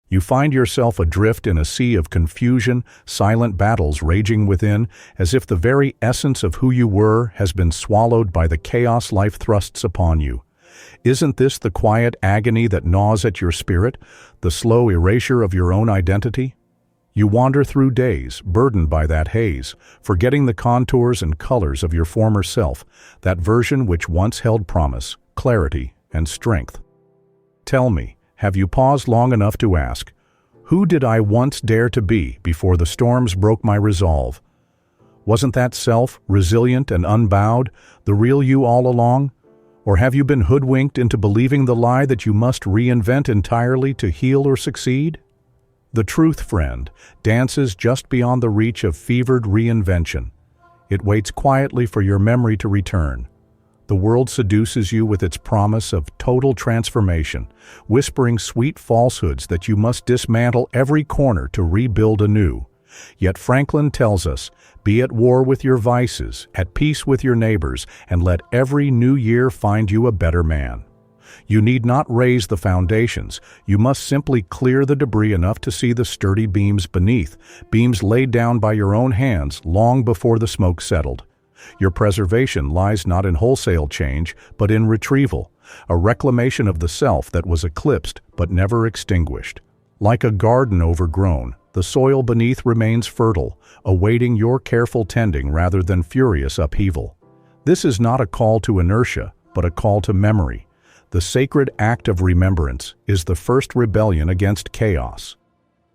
You find yourself adrift in a sea of confusion, silent battles raging within, as if the very essence of who you were has been swallowed by the chaos life thrusts upon you. Isn't this the quiet agony that gnaws at your spirit, the slow erasure of your own identity? You wander through days, burdened by that haze, forgetting the contours and colors of your former self, that version which once held promise, clarity, and strength. Tell me, have you paused long enough to ask, who did I once dare to be before the storms broke my resolve? Wasn't that self, resilient and unbowed, the real you all along? Or have you been hoodwinked into believing the lie that you must reinvent entirely to heal or succeed? The truth, friend, dances just beyond the reach of fevered reinvention. It waits quietly for your memory to return. The world seduces you with its promise of total transformation, whispering sweet falsehoods that you must dismantle every corner to rebuild anew. Yet Franklin tells us, be at war with your vices, at peace with your neighbors, and let every new year find you a better man. You need not raise the foundations, you must simply clear the debris enough to see the sturdy beams beneath, beams laid down by your own hands long before the smoke settled. Your preservation lies not in wholesale change, but in retrieval, a reclamation of the self that was eclipsed but never extinguished. Like a garden overgrown, the soil beneath remains fertile, awaiting your careful tending rather than furious upheaval. This is not a call to inertia, but a call to memory. The sacred act of remembrance is the first rebellion against chaos.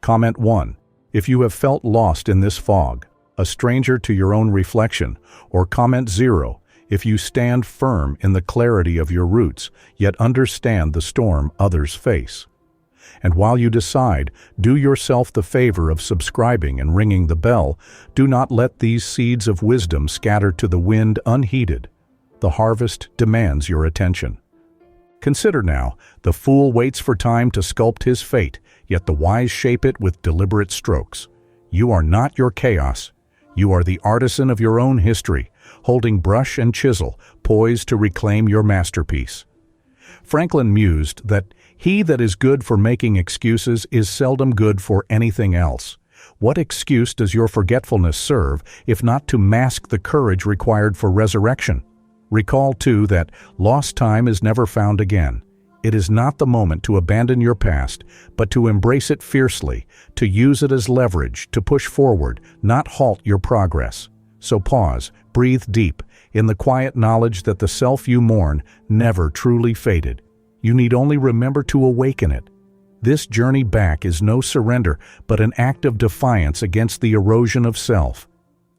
Comment 1. If you have felt lost in this fog, a stranger to your own reflection, or comment 0, if you stand firm in the clarity of your roots, yet understand the storm others face. And while you decide, do yourself the favor of subscribing and ringing the bell. Do not let these seeds of wisdom scatter to the wind unheeded. The harvest demands your attention. Consider now, the fool waits for time to sculpt his fate, yet the wise shape it with deliberate strokes. You are not your chaos. You are the artisan of your own history, holding brush and chisel, poised to reclaim your masterpiece. Franklin mused that he that is good for making excuses is seldom good for anything else. What excuse does your forgetfulness serve, if not to mask the courage required for resurrection? Recall, too, that lost time is never found again. It is not the moment to abandon your past, but to embrace it fiercely, to use it as leverage, to push forward, not halt your progress. So pause, breathe deep, in the quiet knowledge that the self you mourn never truly faded. You need only remember to awaken it. This journey back is no surrender, but an act of defiance against the erosion of self.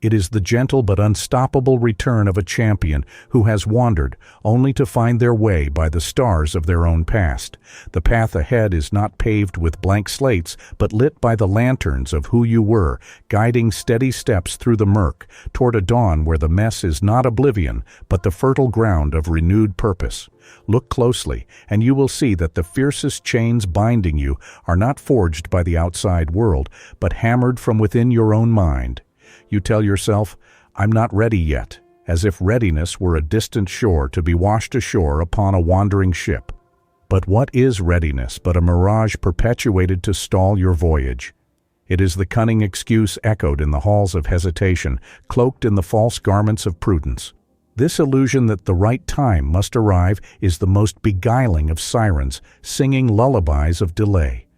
It is the gentle but unstoppable return of a champion who has wandered, only to find their way by the stars of their own past. The path ahead is not paved with blank slates, but lit by the lanterns of who you were, guiding steady steps through the murk, toward a dawn where the mess is not oblivion, but the fertile ground of renewed purpose. Look closely, and you will see that the fiercest chains binding you are not forged by the outside world, but hammered from within your own mind. You tell yourself, I'm not ready yet, as if readiness were a distant shore to be washed ashore upon a wandering ship. But what is readiness but a mirage perpetuated to stall your voyage? It is the cunning excuse echoed in the halls of hesitation, cloaked in the false garments of prudence. This illusion that the right time must arrive is the most beguiling of sirens, singing lullabies of delay.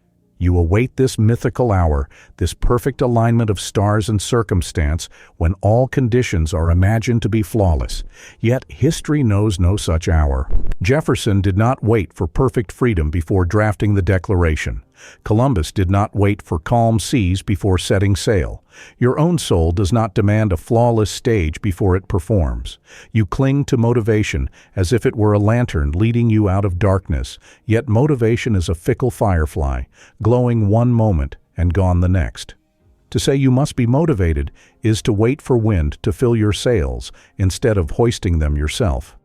You await this mythical hour, this perfect alignment of stars and circumstance, when all conditions are imagined to be flawless. Yet history knows no such hour. Jefferson did not wait for perfect freedom before drafting the Declaration. Columbus did not wait for calm seas before setting sail. Your own soul does not demand a flawless stage before it performs. You cling to motivation as if it were a lantern leading you out of darkness, yet motivation is a fickle firefly, glowing one moment and gone the next. To say you must be motivated is to wait for wind to fill your sails instead of hoisting them yourself.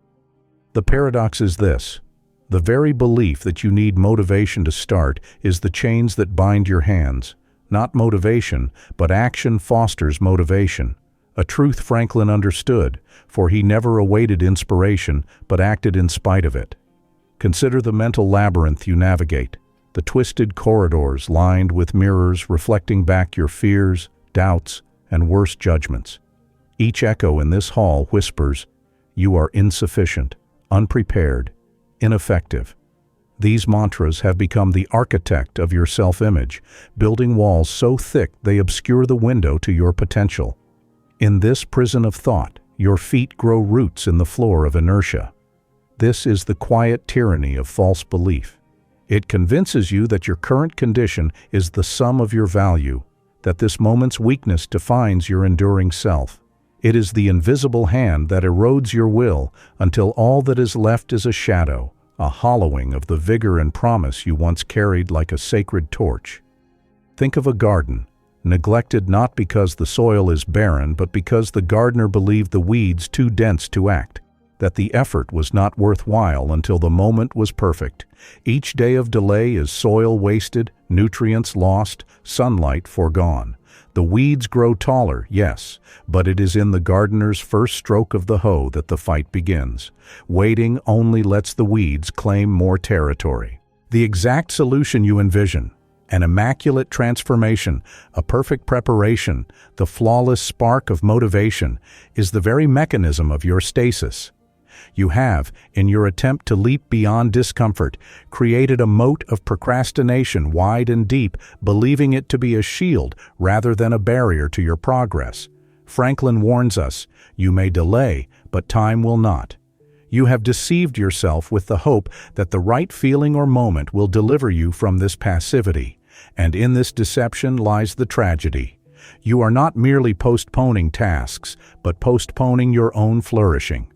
The paradox is this. The very belief that you need motivation to start is the chains that bind your hands. Not motivation, but action fosters motivation. A truth Franklin understood, for he never awaited inspiration, but acted in spite of it. Consider the mental labyrinth you navigate. the twisted corridors lined with mirrors reflecting back your fears, doubts, and worst judgments. Each echo in this hall whispers, "You are insufficient, unprepared, ineffective." These mantras have become the architect of your self-image, building walls so thick they obscure the window to your potential. In this prison of thought, your feet grow roots in the floor of inertia. This is the quiet tyranny of false belief. It convinces you that your current condition is the sum of your value, that this moment's weakness defines your enduring self. It is the invisible hand that erodes your will until all that is left is a shadow, a hollowing of the vigor and promise you once carried like a sacred torch. Think of a garden, neglected not because the soil is barren, but because the gardener believed the weeds too dense to act, that the effort was not worthwhile until the moment was perfect. Each day of delay is soil wasted, nutrients lost, sunlight foregone. The weeds grow taller, yes, but it is in the gardener's first stroke of the hoe that the fight begins. Waiting only lets the weeds claim more territory. The exact solution you envision, an immaculate transformation, a perfect preparation, the flawless spark of motivation, is the very mechanism of your stasis. You have, in your attempt to leap beyond discomfort, created a moat of procrastination wide and deep, believing it to be a shield rather than a barrier to your progress. Franklin warns us, you may delay, but time will not. You have deceived yourself with the hope that the right feeling or moment will deliver you from this passivity, and in this deception lies the tragedy. You are not merely postponing tasks, but postponing your own flourishing.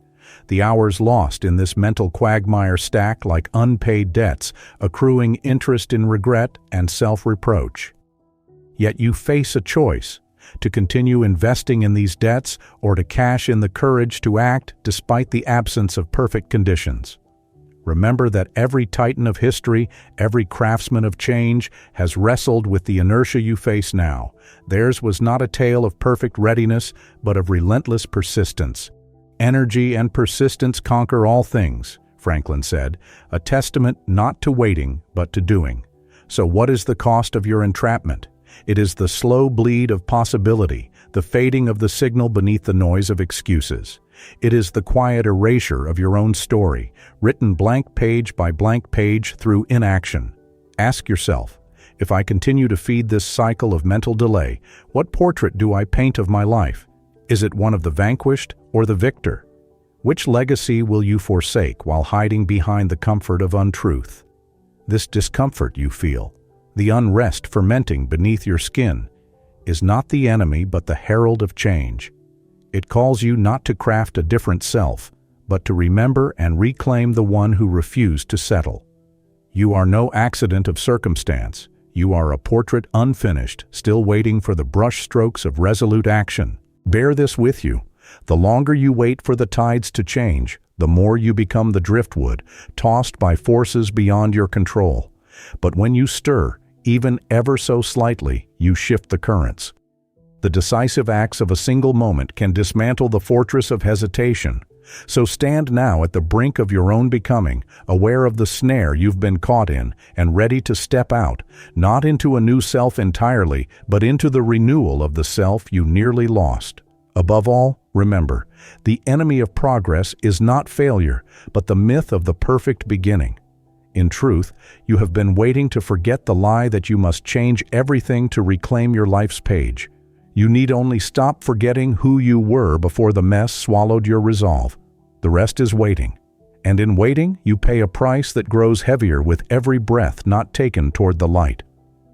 The hours lost in this mental quagmire stack like unpaid debts, accruing interest in regret and self-reproach. Yet you face a choice, to continue investing in these debts or to cash in the courage to act despite the absence of perfect conditions. Remember that every titan of history, every craftsman of change, has wrestled with the inertia you face now. Theirs was not a tale of perfect readiness, but of relentless persistence. Energy and persistence conquer all things, Franklin said, a testament not to waiting, but to doing. So what is the cost of your entrapment? It is the slow bleed of possibility, the fading of the signal beneath the noise of excuses. It is the quiet erasure of your own story, written blank page by blank page through inaction. Ask yourself, if I continue to feed this cycle of mental delay, what portrait do I paint of my life? Is it one of the vanquished or the victor? Which legacy will you forsake while hiding behind the comfort of untruth? This discomfort you feel, the unrest fermenting beneath your skin, is not the enemy but the herald of change. It calls you not to craft a different self, but to remember and reclaim the one who refused to settle. You are no accident of circumstance. You are a portrait unfinished, still waiting for the brush strokes of resolute action. Bear this with you. The longer you wait for the tides to change, the more you become the driftwood, tossed by forces beyond your control. But when you stir, even ever so slightly, you shift the currents. The decisive acts of a single moment can dismantle the fortress of hesitation. So stand now at the brink of your own becoming, aware of the snare you've been caught in, and ready to step out, not into a new self entirely, but into the renewal of the self you nearly lost. Above all, remember, the enemy of progress is not failure, but the myth of the perfect beginning. In truth, you have been waiting to forget the lie that you must change everything to reclaim your life's page. You need only stop forgetting who you were before the mess swallowed your resolve. The rest is waiting. And in waiting, you pay a price that grows heavier with every breath not taken toward the light.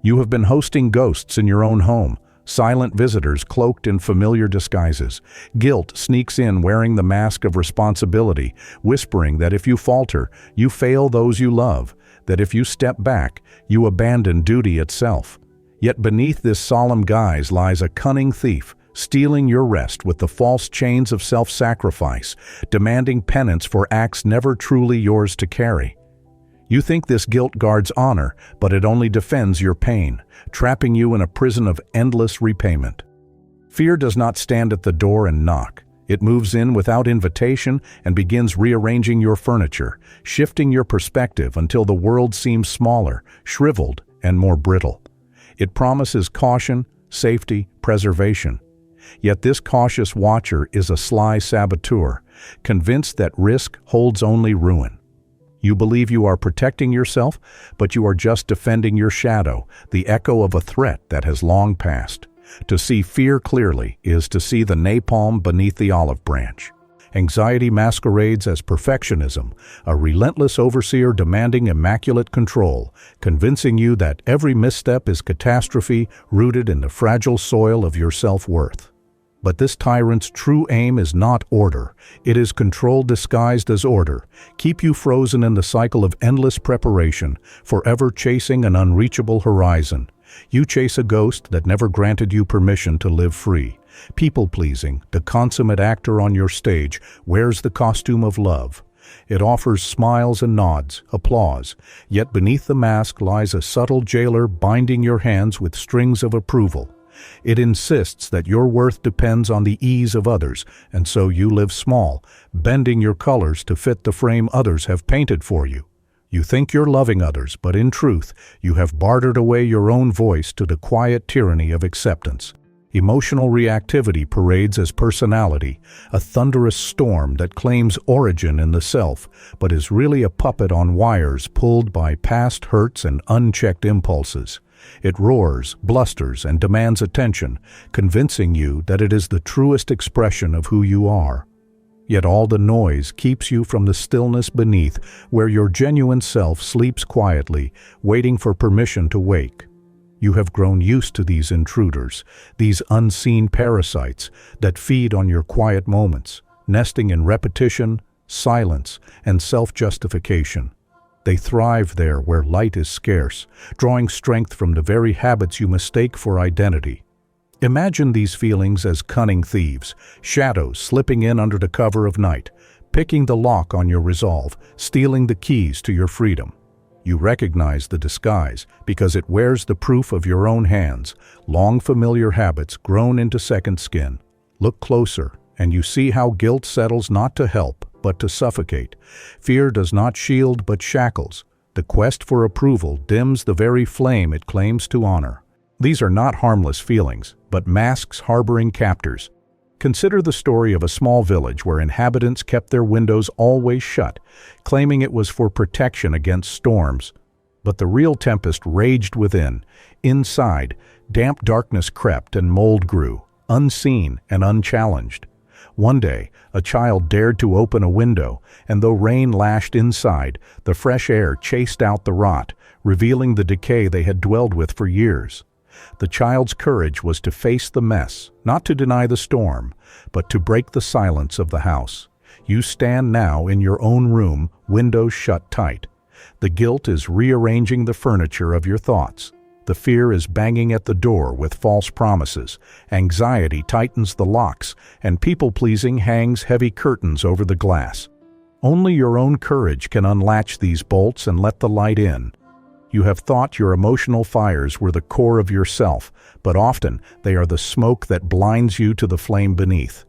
You have been hosting ghosts in your own home, silent visitors cloaked in familiar disguises. Guilt sneaks in wearing the mask of responsibility, whispering that if you falter, you fail those you love, that if you step back, you abandon duty itself. Yet beneath this solemn guise lies a cunning thief, stealing your rest with the false chains of self-sacrifice, demanding penance for acts never truly yours to carry. You think this guilt guards honor, but it only defends your pain, trapping you in a prison of endless repayment. Fear does not stand at the door and knock. It moves in without invitation and begins rearranging your furniture, shifting your perspective until the world seems smaller, shriveled, and more brittle. It promises caution, safety, preservation. Yet this cautious watcher is a sly saboteur, convinced that risk holds only ruin. You believe you are protecting yourself, but you are just defending your shadow, the echo of a threat that has long passed. To see fear clearly is to see the napalm beneath the olive branch. Anxiety masquerades as perfectionism, a relentless overseer demanding immaculate control, convincing you that every misstep is catastrophe rooted in the fragile soil of your self-worth. But this tyrant's true aim is not order. It is control disguised as order. Keep you frozen in the cycle of endless preparation, forever chasing an unreachable horizon. You chase a ghost that never granted you permission to live free. People-pleasing, the consummate actor on your stage, wears the costume of love. It offers smiles and nods, applause, yet beneath the mask lies a subtle jailer binding your hands with strings of approval. It insists that your worth depends on the ease of others, and so you live small, bending your colors to fit the frame others have painted for you. You think you're loving others, but in truth, you have bartered away your own voice to the quiet tyranny of acceptance. Emotional reactivity parades as personality, a thunderous storm that claims origin in the self, but is really a puppet on wires pulled by past hurts and unchecked impulses. It roars, blusters, and demands attention, convincing you that it is the truest expression of who you are. Yet all the noise keeps you from the stillness beneath, where your genuine self sleeps quietly, waiting for permission to wake. You have grown used to these intruders, these unseen parasites that feed on your quiet moments, nesting in repetition, silence, and self-justification. They thrive there where light is scarce, drawing strength from the very habits you mistake for identity. Imagine these feelings as cunning thieves, shadows slipping in under the cover of night, picking the lock on your resolve, stealing the keys to your freedom. You recognize the disguise because it wears the proof of your own hands, long familiar habits grown into second skin. Look closer, and you see how guilt settles not to help, but to suffocate. Fear does not shield but shackles. The quest for approval dims the very flame it claims to honor. These are not harmless feelings, but masks harboring captors. Consider the story of a small village where inhabitants kept their windows always shut, claiming it was for protection against storms. But the real tempest raged within. Inside, damp darkness crept and mold grew, unseen and unchallenged. One day, a child dared to open a window, and though rain lashed inside, the fresh air chased out the rot, revealing the decay they had dwelled with for years. The child's courage was to face the mess, not to deny the storm, but to break the silence of the house. You stand now in your own room, windows shut tight. The guilt is rearranging the furniture of your thoughts. The fear is banging at the door with false promises. Anxiety tightens the locks, and people-pleasing hangs heavy curtains over the glass. Only your own courage can unlatch these bolts and let the light in. You have thought your emotional fires were the core of yourself, but often they are the smoke that blinds you to the flame beneath.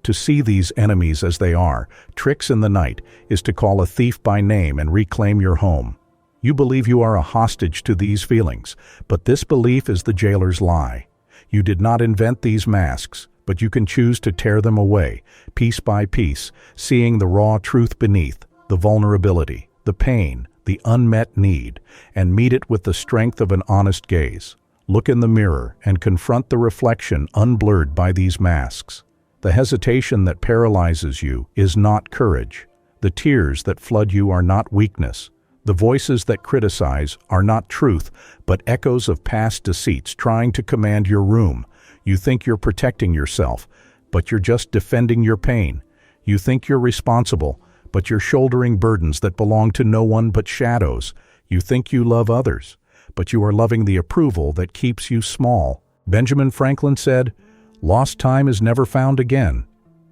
To see these enemies as they are, tricks in the night, is to call a thief by name and reclaim your home. You believe you are a hostage to these feelings, but this belief is the jailer's lie. You did not invent these masks, but you can choose to tear them away, piece by piece, seeing the raw truth beneath, the vulnerability, the pain, the unmet need, and meet it with the strength of an honest gaze. Look in the mirror and confront the reflection unblurred by these masks. The hesitation that paralyzes you is not courage. The tears that flood you are not weakness. The voices that criticize are not truth, but echoes of past deceits trying to command your room. You think you're protecting yourself, but you're just defending your pain. You think you're responsible, but you're shouldering burdens that belong to no one but shadows. You think you love others, but you are loving the approval that keeps you small. Benjamin Franklin said, "Lost time is never found again."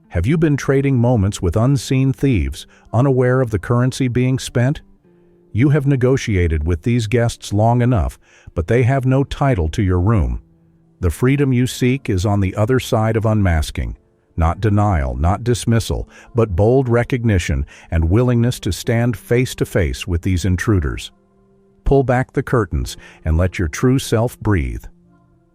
Have you been trading moments with unseen thieves, unaware of the currency being spent? You have negotiated with these guests long enough, but they have no title to your room. The freedom you seek is on the other side of unmasking. Not denial, not dismissal, but bold recognition and willingness to stand face to face with these intruders. Pull back the curtains and let your true self breathe.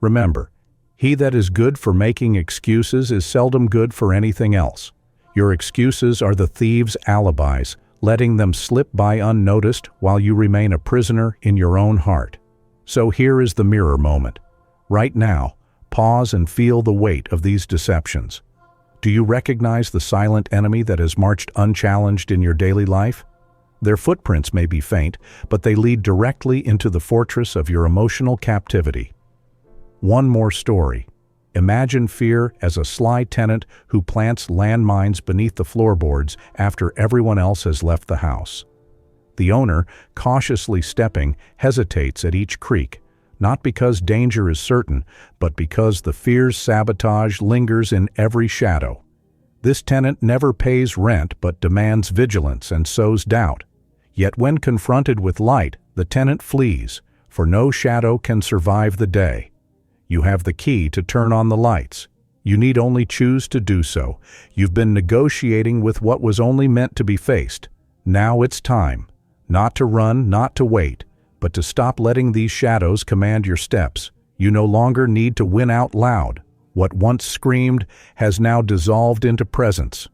Remember, he that is good for making excuses is seldom good for anything else. Your excuses are the thieves' alibis, letting them slip by unnoticed while you remain a prisoner in your own heart. So here is the mirror moment. Right now, pause and feel the weight of these deceptions. Do you recognize the silent enemy that has marched unchallenged in your daily life? Their footprints may be faint, but they lead directly into the fortress of your emotional captivity. One more story. Imagine fear as a sly tenant who plants landmines beneath the floorboards after everyone else has left the house. The owner, cautiously stepping, hesitates at each creak, not because danger is certain, but because the fear's sabotage lingers in every shadow. This tenant never pays rent but demands vigilance and sows doubt. Yet when confronted with light, the tenant flees, for no shadow can survive the day. You have the key to turn on the lights. You need only choose to do so. You've been negotiating with what was only meant to be faced. Now it's time. Not to run, not to wait, but to stop letting these shadows command your steps. You no longer need to win out loud. What once screamed has now dissolved into presence.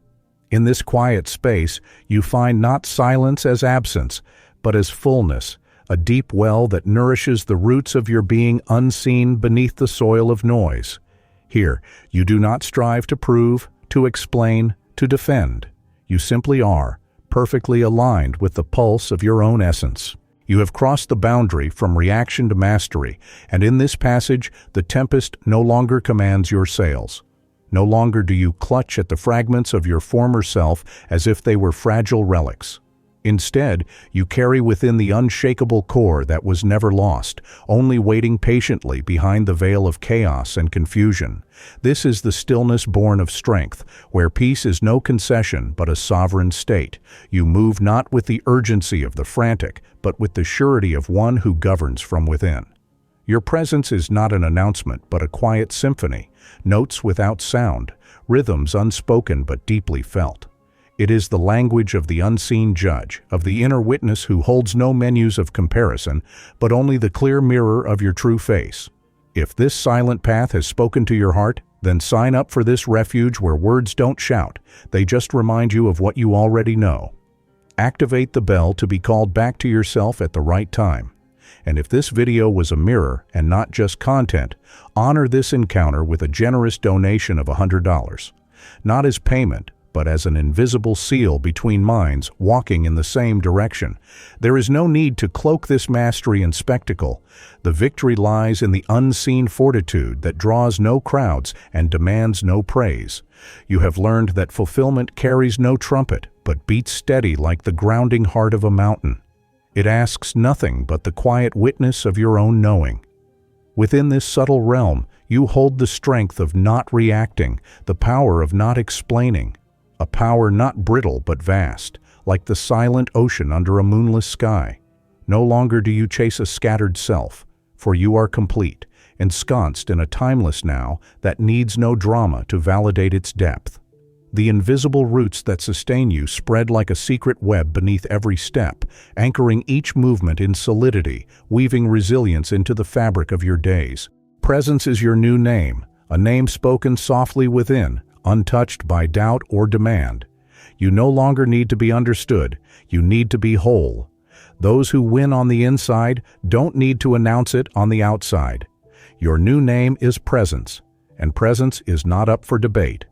In this quiet space, you find not silence as absence, but as fullness, a deep well that nourishes the roots of your being unseen beneath the soil of noise. Here, you do not strive to prove, to explain, to defend. You simply are, perfectly aligned with the pulse of your own essence. You have crossed the boundary from reaction to mastery, and in this passage, the tempest no longer commands your sails. No longer do you clutch at the fragments of your former self as if they were fragile relics. Instead, you carry within the unshakable core that was never lost, only waiting patiently behind the veil of chaos and confusion. This is the stillness born of strength, where peace is no concession but a sovereign state. You move not with the urgency of the frantic, but with the surety of one who governs from within. Your presence is not an announcement but a quiet symphony, notes without sound, rhythms unspoken but deeply felt. It is the language of the unseen judge, of the inner witness who holds no menus of comparison, but only the clear mirror of your true face. If this silent path has spoken to your heart, then sign up for this refuge where words don't shout, they just remind you of what you already know. Activate the bell to be called back to yourself at the right time. And if this video was a mirror and not just content, honor this encounter with a generous donation of $100. Not as payment, but as an invisible seal between minds walking in the same direction. There is no need to cloak this mastery in spectacle. The victory lies in the unseen fortitude that draws no crowds and demands no praise. You have learned that fulfillment carries no trumpet, but beats steady like the grounding heart of a mountain. It asks nothing but the quiet witness of your own knowing. Within this subtle realm, you hold the strength of not reacting, the power of not explaining. A power not brittle but vast, like the silent ocean under a moonless sky. No longer do you chase a scattered self, for you are complete, ensconced in a timeless now that needs no drama to validate its depth. The invisible roots that sustain you spread like a secret web beneath every step, anchoring each movement in solidity, weaving resilience into the fabric of your days. Presence is your new name, a name spoken softly within, untouched by doubt or demand. You no longer need to be understood, you need to be whole. Those who win on the inside don't need to announce it on the outside. Your new name is presence, and presence is not up for debate.